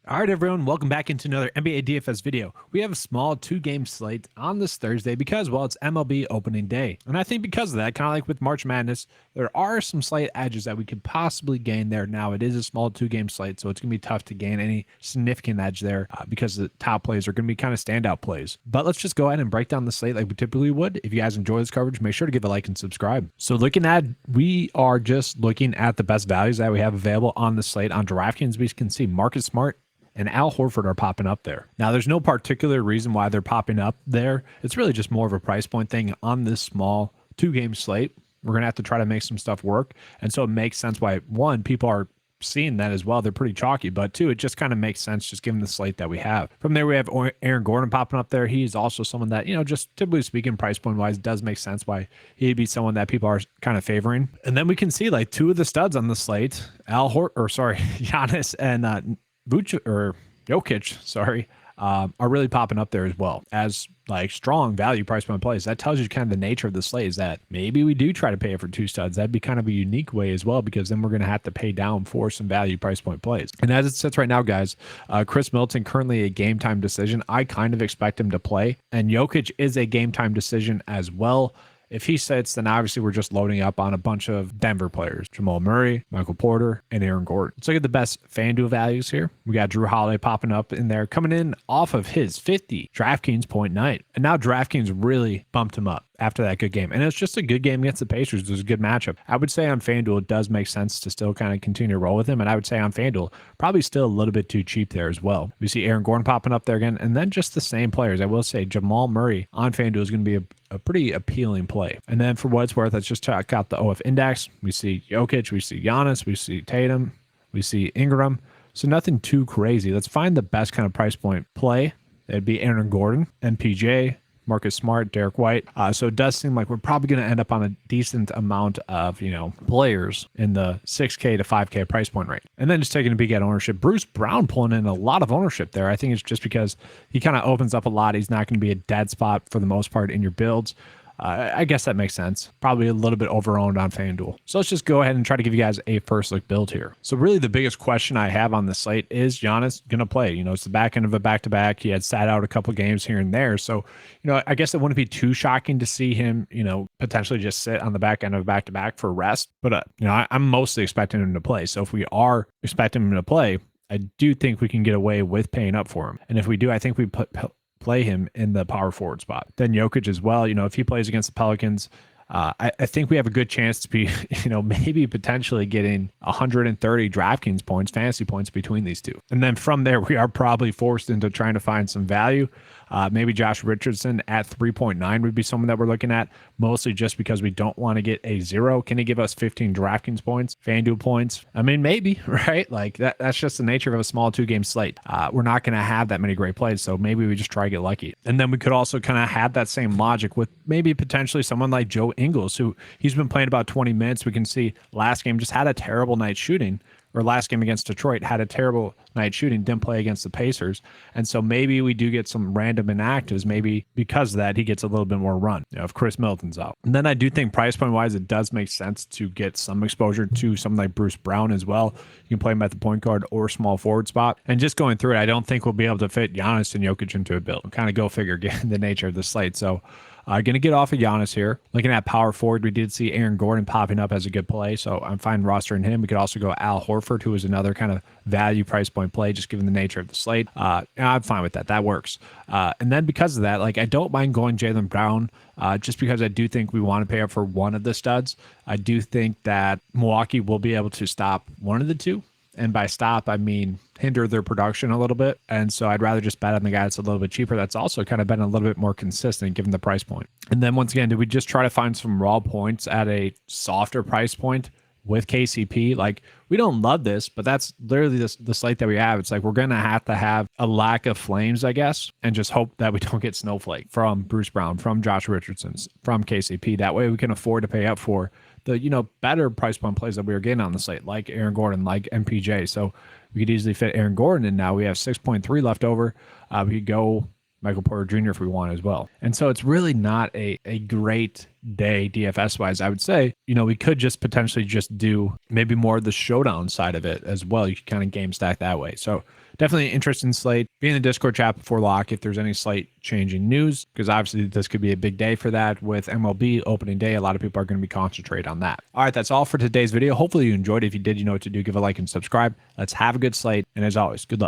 All right, everyone, welcome back into another NBA DFS video. We have a small two-game slate on this Thursday because, well, it's MLB opening day. And I think because of that, kind of like with March Madness, there are some slight edges that we could possibly gain there. Now, it is a small two-game slate, so it's going to be tough to gain any significant edge there because the top plays are going to be kind of standout plays. But let's just go ahead and break down the slate like we typically would. If you guys enjoy this coverage, make sure to give a like and subscribe. So we are just looking at the best values that we have available on the slate. On DraftKings, we can see Marcus Smart and Al Horford are popping up there. Now, there's no particular reason why they're popping up there. It's really just more of a price point thing on this small two-game slate. We're going to have to try to make some stuff work. And so it makes sense why, one, people are seeing that as well. They're pretty chalky. But two, it just kind of makes sense just given the slate that we have. From there, we have Aaron Gordon popping up there. He's also someone that, just typically speaking, price point-wise, does make sense why he'd be someone that people are kind of favoring. And then we can see like two of the studs on the slate, Giannis and Jokic, are really popping up there as well as like strong value price point plays. That tells you kind of the nature of the slate is that maybe we do try to pay for two studs. That'd be kind of a unique way as well, because then we're going to have to pay down for some value price point plays. And as it sits right now, guys, Chris Middleton currently a game time decision. I kind of expect him to play, and Jokic is a game time decision as well. If he sits, then obviously we're just loading up on a bunch of Denver players, Jamal Murray, Michael Porter, and Aaron Gordon. Let's look at the best FanDuel values here. We got Drew Holiday popping up in there, coming in off of his 50 DraftKings point night. And now DraftKings really bumped him up after that good game. And it's just a good game against the Pacers. It was a good matchup. I would say on FanDuel, it does make sense to still kind of continue to roll with him. And I would say on FanDuel, probably still a little bit too cheap there as well. We see Aaron Gordon popping up there again. And then just the same players. I will say Jamal Murray on FanDuel is going to be a pretty appealing play. And then for what it's worth, let's just check out the OF index. We see Jokic, we see Giannis, we see Tatum, we see Ingram. So nothing too crazy. Let's find the best kind of price point play. It'd be Aaron Gordon, MPJ, Marcus Smart, Derek White. So it does seem like we're probably going to end up on a decent amount of, players in the 6K to 5K price point range. And then just taking a peek at ownership, Bruce Brown pulling in a lot of ownership there. I think it's just because he kind of opens up a lot. He's not going to be a dead spot for the most part in your builds. I guess that makes sense. Probably a little bit overowned on FanDuel. So let's just go ahead and try to give you guys a first look build here. So really the biggest question I have on the slate is Giannis going to play? It's the back end of a back-to-back. He had sat out a couple games here and there. So, I guess it wouldn't be too shocking to see him, potentially just sit on the back end of a back-to-back for rest. But, I'm mostly expecting him to play. So if we are expecting him to play, I do think we can get away with paying up for him. And if we do, I think we play him in the power forward spot. Then Jokic as well. If he plays against the Pelicans, I think we have a good chance to be, maybe potentially getting 130 DraftKings points, fantasy points between these two. And then from there, we are probably forced into trying to find some value. Maybe Josh Richardson at 3.9 would be someone that we're looking at, mostly just because we don't want to get a zero. Can he give us 15 DraftKings points, FanDuel points? I mean, maybe, right? Like that's just the nature of a small two-game slate. We're not going to have that many great plays, so maybe we just try to get lucky. And then we could also kind of have that same logic with maybe potentially someone like Joe Ingles, who he's been playing about 20 minutes. We can see last game just had a terrible night shooting, or last game against Detroit had a terrible night shooting, didn't play against the Pacers. And so maybe we do get some random inactives. Maybe because of that, he gets a little bit more run if Chris Middleton's out. And then I do think price point wise, it does make sense to get some exposure to someone like Bruce Brown as well. You can play him at the point guard or small forward spot. And just going through it, I don't think we'll be able to fit Giannis and Jokic into a build. Kind of go figure, given the nature of the slate. So going to get off of Giannis here. Looking at power forward, we did see Aaron Gordon popping up as a good play, so I'm fine rostering him. We could also go Al Horford, who is another kind of value price point play, just given the nature of the slate. I'm fine with that. That works. And then because of that, I don't mind going Jaylen Brown, just because I do think we want to pay up for one of the studs. I do think that Milwaukee will be able to stop one of the two. And by stop, I mean hinder their production a little bit. And so I'd rather just bet on the guy that's a little bit cheaper. That's also kind of been a little bit more consistent given the price point. And then once again, did we just try to find some raw points at a softer price point with KCP? We don't love this, but that's literally the slate that we have. It's we're going to have a lack of flames, I guess, and just hope that we don't get snowflake from Bruce Brown, from Josh Richardson, from KCP. That way we can afford to pay up for the better price point plays that we were getting on the slate, like Aaron Gordon, like MPJ. So we could easily fit Aaron Gordon, and now we have 6.3 left over. We could go Michael Porter Jr. if we want as well. And so it's really not a great day DFS wise. I would say, we could just potentially just do maybe more of the showdown side of it as well. You could kind of game stack that way. So definitely an interesting slate. Be in the Discord chat before lock if there's any slate changing news, because obviously this could be a big day for that with MLB opening day. A lot of people are going to be concentrated on that. All right, that's all for today's video. Hopefully you enjoyed it. If you did, you know what to do. Give a like and subscribe. Let's have a good slate. And as always, good luck.